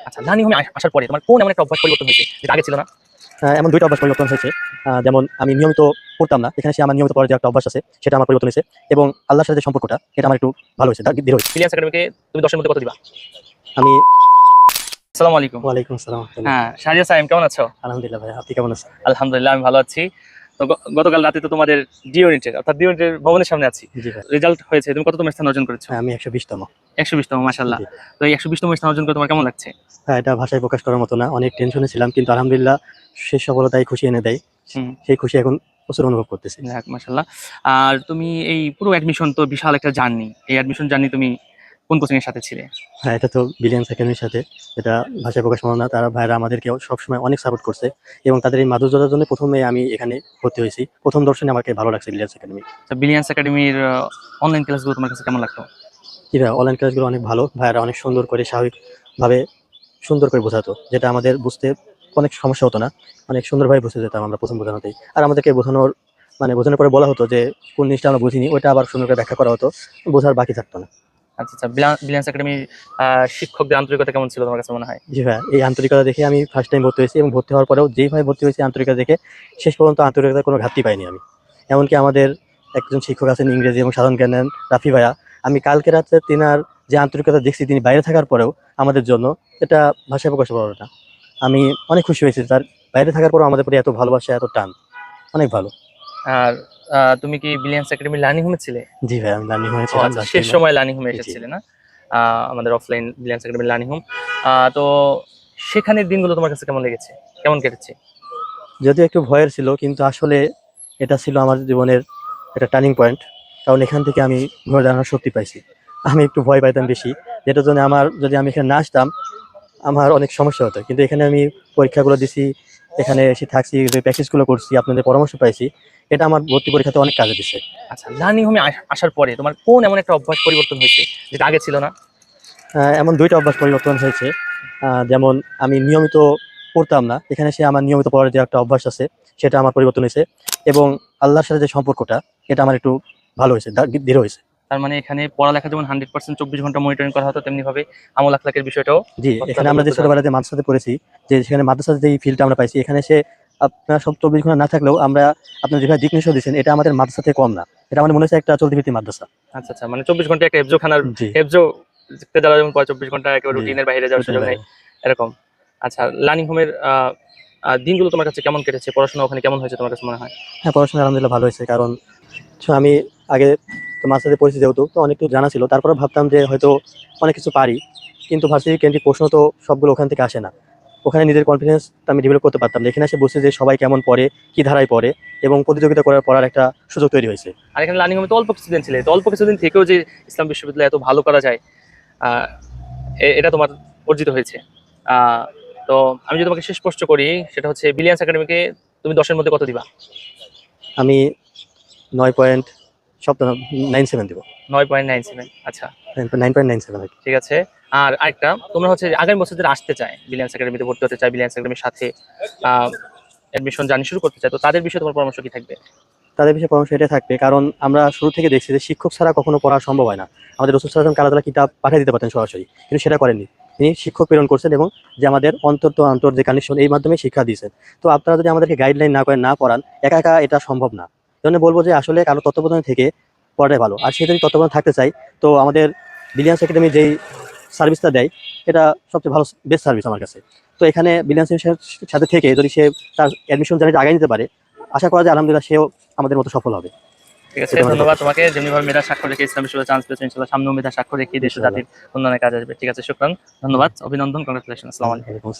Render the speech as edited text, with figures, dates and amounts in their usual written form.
আচ্ছা, লার্নিং হোমে আসার পরে তোমার কোন এমন একটা অভ্যাস পরিবর্তন হয়েছে যেটা আগে ছিল না? এমন ২ টা অভ্যাস পরিবর্তন হয়েছে। যেমন আমি নিয়মিত পড়তাম না। এখানে এসে আমার নিয়মিত পড়ার যে একটা অভ্যাস আছে, সেটা আমার পরিবর্তন হয়েছে এবং আল্লাহর সাথে যে সম্পর্কটা, এটা আমার একটু ভালো হয়েছে, দৃঢ় হয়েছে। ব্রিলিয়ান্স একাডেমিকে তুমি 10 এর মধ্যে কত দিবা? আমি আসসালামু আলাইকুম। ওয়ালাইকুম আসসালাম। হ্যাঁ, শাহরিয়ার সাহেব কেমন আছো? আলহামদুলিল্লাহ ভাই, আপনি কেমন আছেন? আলহামদুলিল্লাহ আমি ভালো আছি। তো গতকাল রাতে তো তোমাদের ডি ইউনিটের অর্থাৎ ডি ইউনিটের ভবনের সামনে আছি। জি ভাই। রেজাল্ট হয়েছে। তুমি কততম স্থান অর্জন করেছো? আমি ১২০ তম। 120 তম, মাশাআল্লাহ। জি। তো এই 120 তম স্থান অর্জন করে তোমার কেমন লাগছে? এটা ভাষায় প্রকাশ করার মতো না। অনেক টেনশনে ছিলাম, কিন্তু আলহামদুলিল্লাহ শেষ সফলতায় খুশি এনে দেয়। হুম, সেই খুশি এখন প্রচুর অনুভব করতেছি। যাক মাশাআল্লাহ। আর তুমি এই পুরো অ্যাডমিশন তো বিশাল একটা জার্নি। এই অ্যাডমিশন জার্নি তুমি কোন কোচিং এর সাথে ছিলে? এটা তো ব্রিলিয়ান্স একাডেমির সাথে, এটা ভাষায় প্রকাশ পাবো না। তারা ভাইয়েরা আমাদেরকেও সবসময় অনেক সাপোর্ট করছে এবং তাদের এই মাধুর্যতার জন্য ১ম এ আমি এখানে ভর্তি হয়েছি। ১ম দর্শনে আমাকে ভালো লাগছে ব্রিলিয়ান্স একাডেমি। তো ব্রিলিয়ান্স একাডেমির অনলাইন ক্লাসগুলো তোমার কাছে কেমন লাগতো? জি ভাই, অনলাইন ক্লাসগুলো অনেক ভালো। ভাইয়ারা অনেক সুন্দর করে স্বাভাবিকভাবে সুন্দর করে বোঝাতো। যেটা আমাদের বুঝতে অনেক সমস্যা হতো না। অনেক সুন্দরভাবে বুঝে যেতাম আমরা ১ম বোঝানোতেই। আর আমাদেরকে বোঝানোর পরে বলা হতো যে কোন জিনিসটা আমরা বুঝিনি, ওইটা আবার সুন্দর করে ব্যাখ্যা করা হতো। বোঝার বাকি থাকতো না। আচ্ছা, আচ্ছা। ব্রিলিয়ান্স একাডেমির শিক্ষকদের আন্তরিকতা কেমন ছিল তোমার কাছে মনে হয়? জি ভাইয়া, এই আন্তরিকতা দেখে আমি ফার্স্ট টাইম ভর্তি হয়েছি এবং ভর্তি হওয়ার পরেও যেইভাবে ভর্তি হয়েছি আন্তরিকতা দেখে, শেষ পর্যন্ত আন্তরিকতার কোনো ঘাটতি পাইনি আমি। এমনকি আমাদের একজন শিক্ষক আছেন ইংরেজি এবং সাধারণ জ্ঞানের, রাফি ভাইয়া। আমি কালকে রাত্রে তিনার যে আন্তরিকতা দেখছি তিনি বাইরে থাকার পরেও আমাদের জন্য, এটা ভাষায় প্রকাশ পাবো না। আমি অনেক খুশি হয়েছি তার বাইরে থাকার পরেও আমাদের প্রতি এত ভালোবাসা, এত টান। অনেক ভালো। আর তুমি কি ব্রিলিয়ান্স একাডেমির লার্নিং হোমে ছিলে? জি ভাই, আমি লার্নিং ও হয়েছিলাম আচ্ছা, লাস্ট শেষ টাইমে। সময় লার্নিং হোমে জি। এসেছিলে না? আমাদের অফলাইন ব্রিলিয়ান্স একাডেমির লার্নিং হোম। তো সেখানের দিনগুলো তোমার কাছে কেমন লেগেছে? কেমন কেটেছে? যদিও একটু ভয়ের ছিল, কিন্তু আসলে এটা ছিল আমার জীবনের একটা টার্নিং পয়েন্ট। কারণ এখান থেকে আমি ঘুরে দাঁড়ানোর শক্তি পাইছি। আমি একটু ভয় পাইতাম বেশি, যেটার জন্য যদি আমি এখানে না আসতাম, আমার অনেক সমস্যা হতো। কিন্তু এখানে আমি পরীক্ষাগুলো দিছি, এখানে এসে থাকছি, যে প্র্যাকটিসগুলো করছি, আপনাদের পরামর্শ পাইছি, এটা আমার ভর্তি পরীক্ষাতে অনেক কাজে দিছে। আচ্ছা, লার্নিং হোমে আসার পরে তোমার কোন এমন একটা অভ্যাস পরিবর্তন হয়েছে যেটা আগে ছিল না? এমন ২ টা অভ্যাস পরিবর্তন হয়েছে। যেমন আমি নিয়মিত পড়তাম না। এখানে এসে আমার নিয়মিত পড়ার যে একটা অভ্যাস আছে, সেটা আমার পরিবর্তন হয়েছে এবং আল্লাহর সাথে যে সম্পর্কটা, এটা আমার একটু ভালো হয়েছে, দৃঢ় হয়েছে। তার মানে এখানে পড়ালেখা যেমন 100% 24 ঘন্টা মনিটরিং করা হতো, তেমনি ভাবে আমল আখলাকের বিষয়টাও জি, এখানে আমরা যে লক্ষ্য করা। ছোটবেলায় যে মাদ্রাসাতে পড়েছি, যে সেখানে মাদ্রাসার যেই ফিলটা আমরা পাইছি, এখানে এসে আপনার সব ২৪ ঘন্টা না থাকলেও আমরা, আপনার যেভাবে দিক নির্দেশনা দিচ্ছেন, এটা আমাদের মাদ্রাসা থেকে কম না। এটা আমার মনে হচ্ছে একটা চলতি ফিরতি মাদ্রাসা। আচ্ছা, আচ্ছা। মানে 24 ঘন্টা একটা হেফজোখানার জি, হেফজো তে যারা যেমন পড়ে 24 ঘন্টা একেবারে জি। রুটিনের বাইরে যাওয়ার রুটিনের সুযোগ নেই, বাইরে। এরকম। আচ্ছা, লার্নিং হোমের দিনগুলো তোমার কাছে কেমন কেটেছে? পড়াশোনা ওখানে কেমন হয়েছে তোমার কাছে মনে হয়? হ্যাঁ, পড়াশোনা আলহামদুলিল্লাহ ভালো হয়েছে। কারণ আমি আগে তো মাস্টার্সে পড়েছি যেহেতু, তো অনেক কিছু জানা ছিল। তারপরেও ভাবতাম যে হয়তো অনেক কিছু পারি। কিন্তু ভার্সিটি কেন্দ্রিক প্রশ্ন তো সবগুলো ওখান থেকে আসে না। ওখানে নিজের কনফিডেন্সটা আমি ডেভেলপ করতে পারতাম না। এখানে এসে বুঝছি যে সবাই কেমন পড়ে, কি ধারায় পড়ে এবং প্রতিযোগিতা পড়ার একটা সুযোগ তৈরি হয়েছে। আর এখানে লার্নিং হোমে তো অল্প কিছুদিন ছিলে। তো অল্প কিছুদিন থেকেও যে ইসলাম বিশ্ববিদ্যালয়ে এত ভালো করা যায়, আহ, এটা তোমার অর্জিত হয়েছে। আহ, তো আমি যদি তোমাকে শেষ প্রশ্ন করি, সেটা হচ্ছে ব্রিলিয়ান্স একাডেমিকে তুমি 10 এর মধ্যে কত দিবা? আমি 9.97 দিব। 9.97। আচ্ছা, 9.97 আরকি। ঠিক আছে। আর আরেকটা, তোমরা হচ্ছে যে আগামী বছর যারা আসতে চায়, ব্রিলিয়ান্স একাডেমিতে ভর্তি হতে চায়, ব্রিলিয়ান্স একাডেমির সাথে অ্যাডমিশন জার্নি শুরু করতে চায়, তো তাদের বিষয়ে তোমার পরামর্শ কি থাকবে? তাদের বিষয়ে পরামর্শ এটাই থাকবে, কারণ আমরা শুরু থেকে দেখছি যে শিক্ষক ছাড়া কখনো পড়া সম্ভব হয় না। আমাদের রাসূল সাল্লাল্লাহু আলাইহি ওয়াসাল্লাম কালাতালা কিতাব পাঠিয়ে দিতে পারতেন সরাসরি, কিন্তু সেটা করেননি। তিনি শিক্ষক প্রেরণ করছেন এবং যে আমাদের অন্তর যে কানেকশন, এই মাধ্যমে শিক্ষা দিয়েছেন। তো আপনারা যদি আমাদেরকে গাইডলাইন না করেন, না পড়ান, একা একা এটা সম্ভব না। এজন্য বলবো যে আসলে কারো তত্ত্বাবধানে থেকে পড়াটাই ভালো। আর সে যদি তত্ত্বাবধানে থাকতে চাই, তো আমাদের ব্রিলিয়ান্স একাডেমি যেই সার্ভিসটা দেয়, এটা সবচেয়ে ভালো, বেস্ট সার্ভিস আমার কাছে। তো এখানে ব্রিলিয়ান্স এর সাথে থেকে যদি সে তার অ্যাডমিশন জার্নিটা আগায় নিতে পারে, আশা করা যায় আলহামদুলিল্লাহ সেও আমাদের মতো সফল হবে। ঠিক আছে, এটা আমাদের ধন্যবাদ প্রত্যাশা। তোমাকে। যেমনিভাবে মেধা স্বাক্ষর রেখে ইসলাম বিশ্ববিদ্যালয়ে চান্স পেয়েছো, ইনশাআল্লাহ সামনেও মেধা স্বাক্ষর রেখে দেশ ও ইনশাআল্লাহ। জাতির উন্নয়নে কাজে আসবে। ঠিক আছে, শুকরান, ধন্যবাদ, অভিনন্দন, কংগ্রেচুলেশন। আসসালামু আলাইকুম। ওয়ালাইকুম আসসালাম।